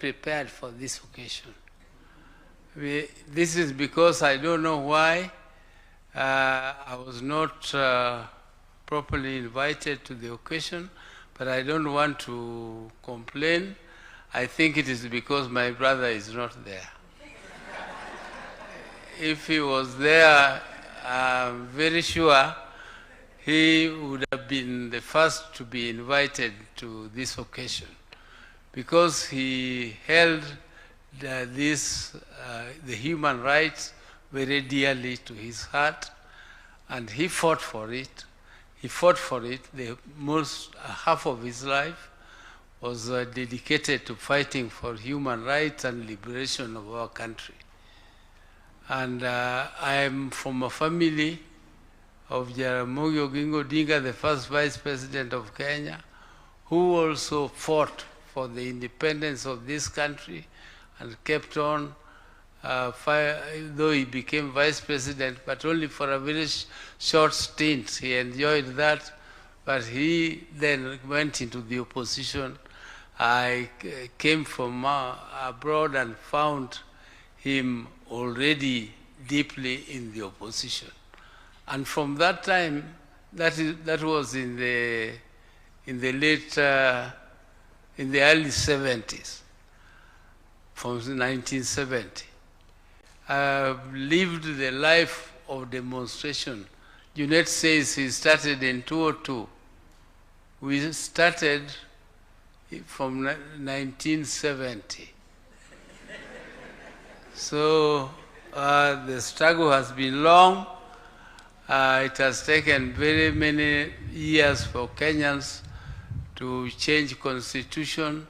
prepared for this occasion. This is because I don't know why I was not properly invited to the occasion, but I don't want to complain. I think it is because my brother is not there. If he was there, I'm very sure he would have been the first to be invited to this occasion, because he held the human rights very dearly to his heart, and he fought for it. He fought for it. The most half of his life was dedicated to fighting for human rights and liberation of our country. And I am from a family of Jaramogi Oginga Odinga, the first Vice President of Kenya, who also fought for the independence of this country and kept on, though he became Vice President, but only for a very short stint. He enjoyed that, but he then went into the opposition. I came from abroad and found him already deeply in the opposition. And from that time, that was in the late, in the early 70s, from 1970. I lived the life of demonstration. Junet says he started in 2002. We started from 1970. So the struggle has been long. It has taken very many years for Kenyans to change constitution,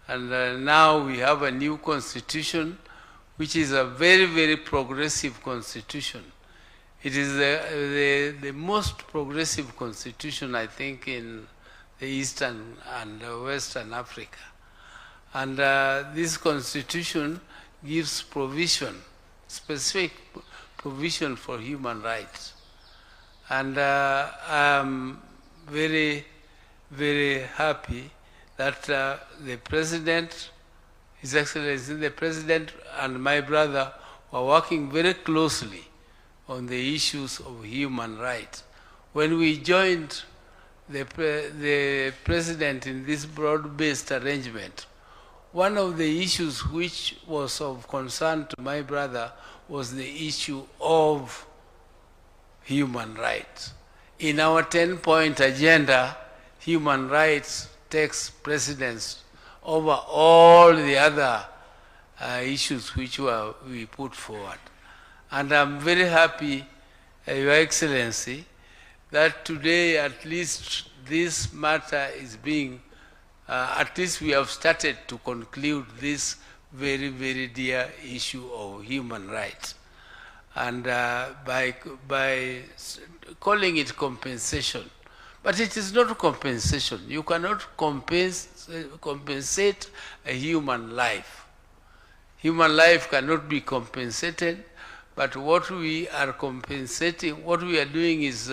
and now we have a new constitution, which is a very, very progressive constitution. It is the most progressive constitution, I think, in the Eastern and Western Africa. And this constitution gives provision, specific provision for human rights. And I'm very, very happy that the President, His Excellency, the President and my brother were working very closely on the issues of human rights. When we joined the President in this broad-based arrangement, one of the issues which was of concern to my brother was the issue of human rights. In our 10-point agenda, human rights takes precedence over all the other issues which we put forward. And I'm very happy, Your Excellency, that today at least this matter is being, at least we have started to conclude this very, very dear issue of human rights. And by calling it compensation, but it is not compensation. You cannot compensate a human life. Human life cannot be compensated, but what we are compensating, what we are doing is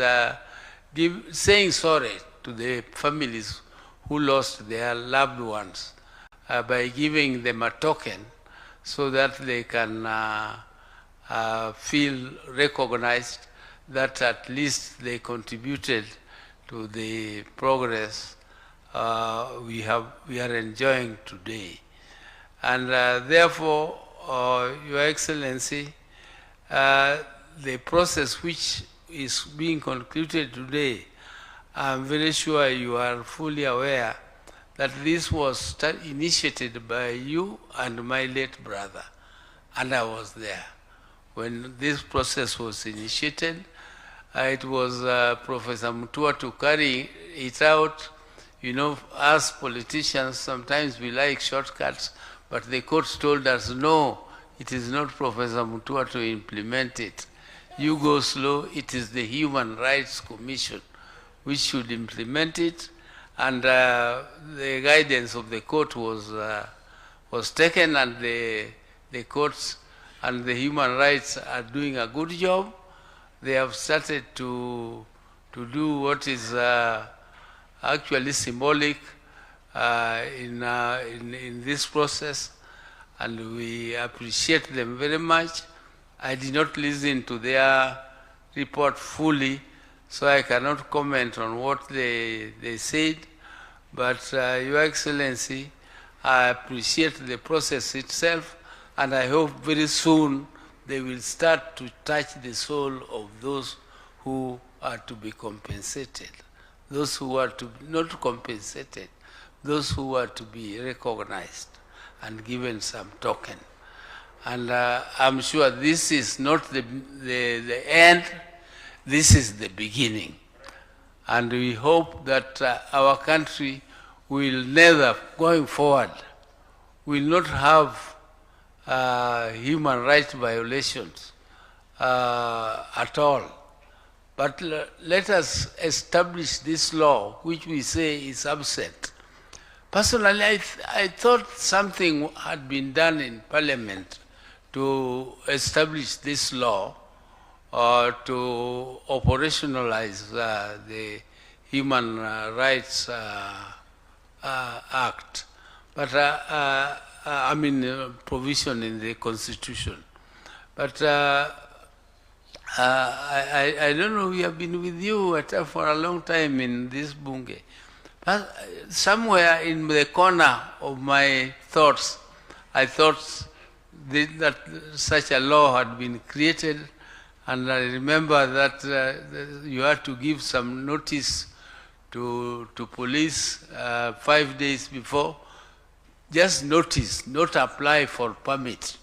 saying sorry to the families who lost their loved ones by giving them a token so that they can feel recognized that at least they contributed to the progress we are enjoying today. And therefore, Your Excellency, the process which is being concluded today, I'm very sure you are fully aware that this was initiated by you and my late brother, and I was there. When this process was initiated, it was Professor Mutua to carry it out. You know, us politicians, sometimes we like shortcuts, but the court told us, no, it is not Professor Mutua to implement it. You go slow, it is the Human Rights Commission which should implement it, and the guidance of the court was taken, and the courts and the human rights are doing a good job. They have started to do what is actually symbolic in this process, and we appreciate them very much. I did not listen to their report fully, so I cannot comment on what they said, but Your Excellency, I appreciate the process itself, and I hope very soon they will start to touch the soul of those who are to be compensated, those who are to not compensated, those who are to be recognized and given some token. And I'm sure this is not the end, this is the beginning. And we hope that our country will never, going forward, will not have human rights violations at all. But let us establish this law, which we say is absent. Personally, I thought something had been done in Parliament to establish this law or to operationalize the Human Rights Act, but I mean provision in the Constitution. But I don't know, we have been with you for a long time in this bunge. But somewhere in the corner of my thoughts, I thought that such a law had been created, and I remember that you had to give some notice to police 5 days before. Just notice, not apply for permit.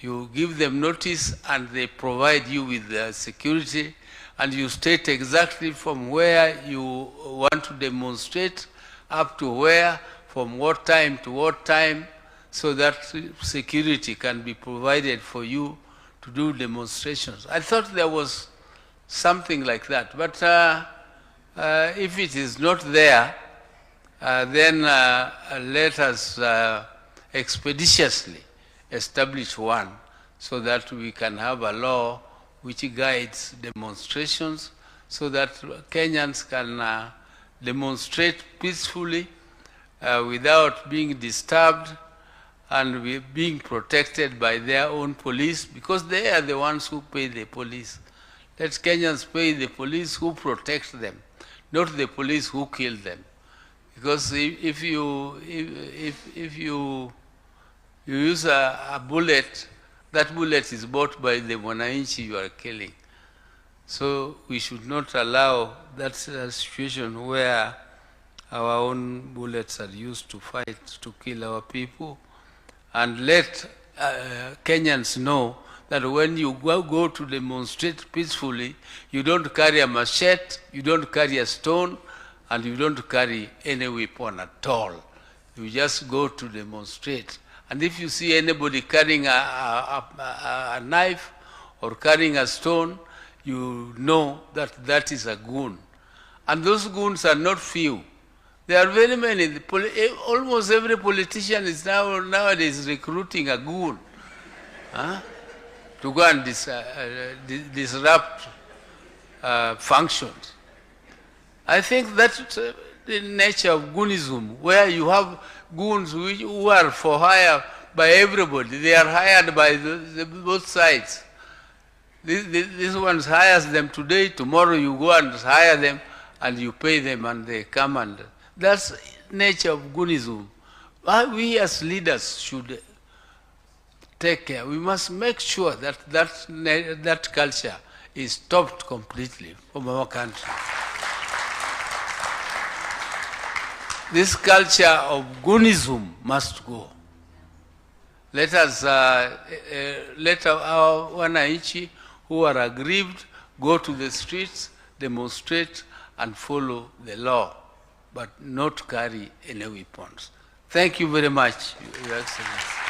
You give them notice and they provide you with security, and you state exactly from where you want to demonstrate up to where, from what time to what time, so that security can be provided for you to do demonstrations. I thought there was something like that, but if it is not there, then let us expeditiously establish one so that we can have a law which guides demonstrations, so that Kenyans can demonstrate peacefully without being disturbed and being protected by their own police, because they are the ones who pay the police. Let Kenyans pay the police who protect them, not the police who kill them. Because if you use a bullet, that bullet is bought by the mwananchi you are killing. So we should not allow that situation where our own bullets are used to fight, to kill our people. And let Kenyans know that when you go to demonstrate peacefully, you don't carry a machete, you don't carry a stone, and you don't carry any weapon at all. You just go to demonstrate. And if you see anybody carrying a knife or carrying a stone, you know that that is a goon. And those goons are not few. There are very many. Almost every politician is nowadays recruiting a goon to go and disrupt functions. I think that's the nature of goonism, where you have goons who are for hire by everybody. They are hired by both sides. This one hires them today, tomorrow you go and hire them and you pay them and they come, and that's nature of goonism. We as leaders should take care. We must make sure that that culture is stopped completely from our country. This culture of goonism must go. Let us, let our wananchi who are aggrieved go to the streets, demonstrate, and follow the law, but not carry any weapons. Thank you very much, Your Excellency.